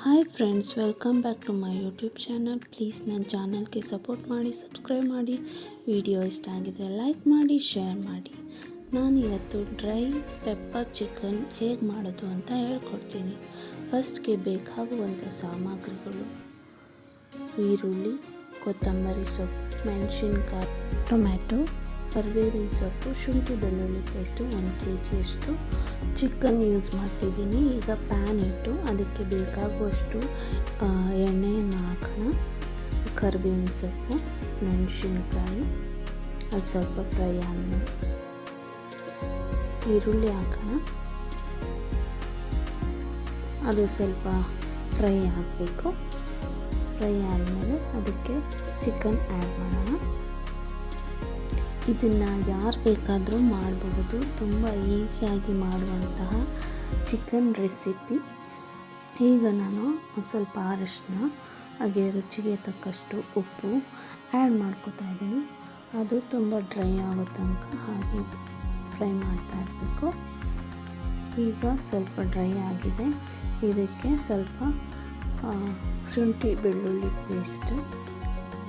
Hi friends, welcome back to my YouTube channel. Please ನನ್ನ ಚಾನಲ್ಗೆ support ಮಾಡಿ, subscribe ಮಾಡಿ. ವಿಡಿಯೋ ಇಷ್ಟ ಆಗಿದರೆ ಲೈಕ್ ಮಾಡಿ, ಶೇರ್ ಮಾಡಿ. ನಾನಿವತ್ತು ಡ್ರೈ ಪೆಪ್ಪರ್ ಚಿಕನ್ ಹೇಗೆ ಮಾಡೋದು ಅಂತ ಹೇಳ್ಕೊಡ್ತೀನಿ. ಫಸ್ಟ್ಗೆ ಬೇಕಾಗುವಂಥ ಸಾಮಗ್ರಿಗಳು: ಈರುಳ್ಳಿ, ಕೊತ್ತಂಬರಿ ಸೊಪ್ಪು, ಮೆಣಸಿನ್ಕಾಯಿ, ಟೊಮ್ಯಾಟೊ, ಕರಿಬೇವಿನ ಸೊಪ್ಪು, ಶುಂಠಿ ಬೆಳ್ಳುಳ್ಳಿ ಪೇಸ್ಟು 1 kg ಚಿಕನ್ ಯೂಸ್ ಮಾಡ್ತಿದ್ದೀನಿ. ಈಗ ಪ್ಯಾನ್ ಇಟ್ಟು ಅದಕ್ಕೆ ಬೇಕಾಗುವಷ್ಟು ಎಣ್ಣೆಯನ್ನು ಹಾಕೋಣ. ಕರಿಬೇವಿನ ಸೊಪ್ಪು, ಮೆಣಸಿನ್ಕಾಯಿ ಅದು ಸ್ವಲ್ಪ ಫ್ರೈ ಆದಮೇಲೆ ಈರುಳ್ಳಿ ಹಾಕೋಣ. ಅದು ಸ್ವಲ್ಪ ಫ್ರೈ ಆಗಬೇಕು. ಫ್ರೈ ಆದಮೇಲೆ ಅದಕ್ಕೆ ಚಿಕನ್ ಆ್ಯಡ್ ಮಾಡೋಣ. ಇದನ್ನು ಯಾರು ಬೇಕಾದರೂ ಮಾಡಬಹುದು. ತುಂಬ ಈಸಿಯಾಗಿ ಮಾಡುವಂತಹ ಚಿಕನ್ ರೆಸಿಪಿ. ಈಗ ನಾನು ಒಂದು ಸ್ವಲ್ಪ ಅರಿಶಿನ, ಹಾಗೆ ರುಚಿಗೆ ತಕ್ಕಷ್ಟು ಉಪ್ಪು ಆ್ಯಡ್ ಮಾಡ್ಕೊತಾ ಇದ್ದೀನಿ. ಅದು ತುಂಬ ಡ್ರೈ ಆಗೋ ತನಕ ಹಾಗೆ ಫ್ರೈ ಮಾಡ್ತಾ ಇರಬೇಕು. ಈಗ ಸ್ವಲ್ಪ ಡ್ರೈ ಆಗಿದೆ. ಇದಕ್ಕೆ ಸ್ವಲ್ಪ ಶುಂಠಿ ಬೆಳ್ಳುಳ್ಳಿ ಪೇಸ್ಟ್,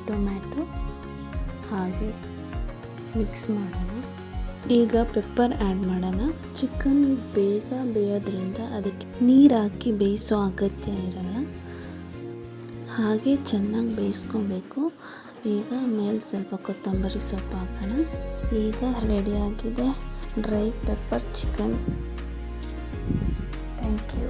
ಟೊಮ್ಯಾಟೊ ಹಾಗೆ ಮಿಕ್ಸ್ ಮಾಡೋಣ. ಈಗ ಪೆಪ್ಪರ್ ಆ್ಯಡ್ ಮಾಡೋಣ. ಚಿಕನ್ ಬೇಗ ಬೇಯೋದ್ರಿಂದ ಅದಕ್ಕೆ ನೀರು ಹಾಕಿ ಬೇಯಿಸೋ ಅಗತ್ಯ ಇರಲ್ಲ. ಹಾಗೆ ಚೆನ್ನಾಗಿ ಬೇಯಿಸ್ಕೊಬೇಕು. ಈಗ ಮೇಲೆ ಸ್ವಲ್ಪ ಕೊತ್ತಂಬರಿ ಸೊಪ್ಪು ಹಾಕೋಣ. ಈಗ ರೆಡಿಯಾಗಿದೆ dry pepper chicken. Thank you.